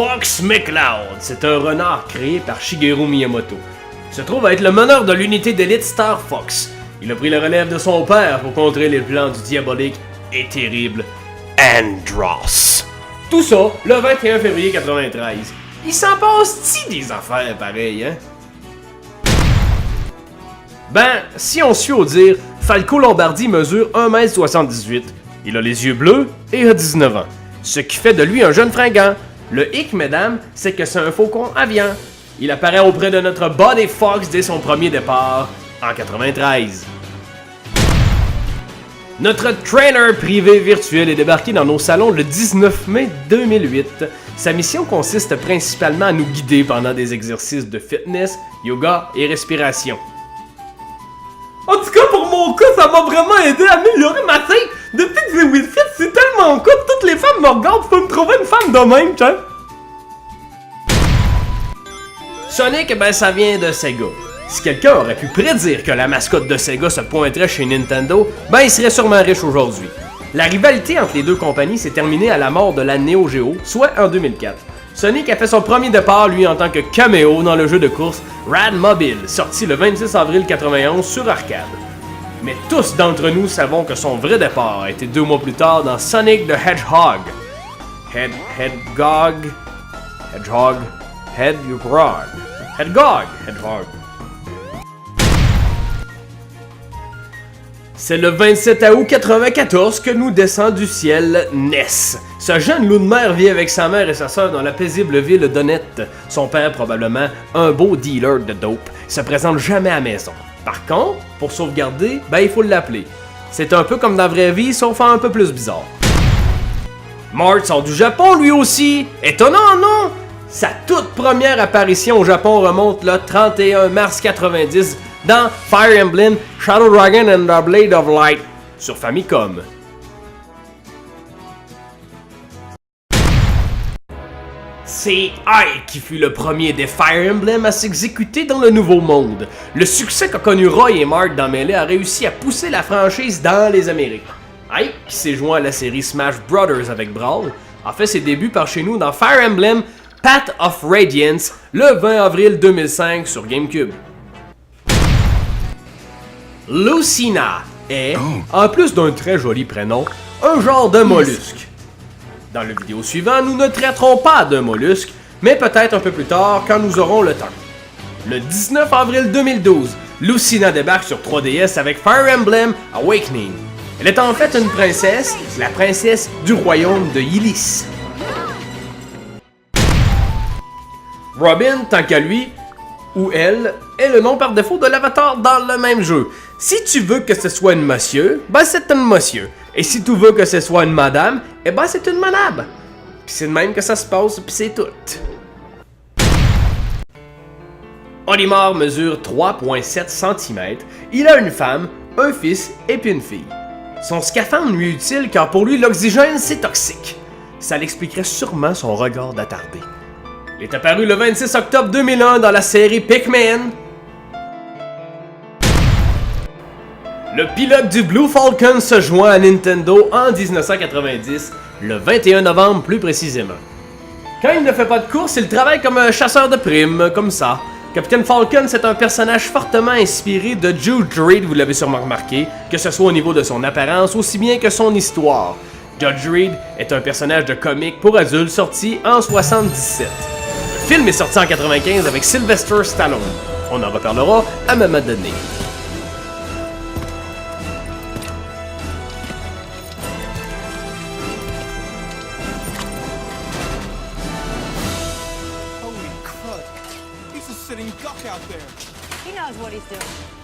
Fox McCloud, c'est un renard créé par Shigeru Miyamoto. Il se trouve à être le meneur de l'unité d'élite Star Fox. Il a pris le relève de son père pour contrer les plans du diabolique et terrible Andross. Tout ça, le 21 février 93. Il s'en passe-t-il des affaires pareilles, hein? Ben, si on suit au dire, Falco Lombardi mesure 1m78. Il a les yeux bleus et a 19 ans. Ce qui fait de lui un jeune fringant. Le hic, mesdames, c'est que c'est un faucon aviant. Il apparaît auprès de notre Buddy Fox dès son premier départ, en 93. Notre trainer privé virtuel est débarqué dans nos salons le 19 mai 2008. Sa mission consiste principalement à nous guider pendant des exercices de fitness, yoga et respiration. En tout cas, pour mon cas, ça m'a vraiment aidé à améliorer ma tête. Depuis que j'ai Wii Fit, c'est tellement cool, toutes les femmes me regardent, tu peux me trouver une femme de même, tiens. Sonic, ben ça vient de Sega. Si quelqu'un aurait pu prédire que la mascotte de Sega se pointerait chez Nintendo, ben il serait sûrement riche aujourd'hui. La rivalité entre les deux compagnies s'est terminée à la mort de la Neo Geo, soit en 2004. Sonic a fait son premier départ, lui, en tant que caméo dans le jeu de course Rad Mobile, sorti le 26 avril 91 sur arcade. Mais tous d'entre nous savons que son vrai départ a été 2 mois plus tard dans Sonic the Hedgehog. Hedgehog. C'est le 27 août 94 que nous descend du ciel Ness. Ce jeune loup de mer vit avec sa mère et sa sœur dans la paisible ville d'Honnête. Son père, probablement un beau dealer de dope, se présente jamais à la maison. Par contre, pour sauvegarder, ben il faut l'appeler. C'est un peu comme dans la vraie vie, sauf un peu plus bizarre. Mort sort du Japon lui aussi. Étonnant, non? Sa toute première apparition au Japon remonte le 31 mars 90 dans Fire Emblem Shadow Dragon and the Blade of Light sur Famicom. C'est Ike qui fut le premier des Fire Emblem à s'exécuter dans le Nouveau Monde. Le succès qu'a connu Roy et Mark dans Melee a réussi à pousser la franchise dans les Amériques. Ike, qui s'est joint à la série Smash Brothers avec Brawl, a fait ses débuts par chez nous dans Fire Emblem Path of Radiance le 20 avril 2005 sur GameCube. Lucina est, en plus d'un très joli prénom, un genre de mollusque. Dans le vidéo suivant, nous ne traiterons pas d'un mollusque, mais peut-être un peu plus tard quand nous aurons le temps. Le 19 avril 2012, Lucina débarque sur 3DS avec Fire Emblem Awakening. Elle est en fait une princesse, la princesse du royaume de Yllis. Robin, tant qu'à lui, ou elle, est le nom par défaut de l'avatar dans le même jeu. Si tu veux que ce soit une monsieur, ben c'est une monsieur. Et si tu veux que ce soit une madame, eh ben c'est une madame. Pis c'est de même que ça se passe, pis c'est tout. Olimar mesure 3,7 cm. Il a une femme, un fils et puis une fille. Son scaphandre lui est utile car pour lui l'oxygène c'est toxique. Ça l'expliquerait sûrement son regard d'attardé. Il est apparu le 26 octobre 2001 dans la série Pikmin. Le pilote du Blue Falcon se joint à Nintendo en 1990, le 21 novembre plus précisément. Quand il ne fait pas de course, il travaille comme un chasseur de primes, comme ça. Captain Falcon, c'est un personnage fortement inspiré de Judge Reed, vous l'avez sûrement remarqué, que ce soit au niveau de son apparence aussi bien que son histoire. Judge Reed est un personnage de comic pour adultes sorti en 1977. Le film est sorti en 1995 avec Sylvester Stallone. On en reparlera à un moment donné. Holy crud! He's a sitting duck out there! He knows what he's doing.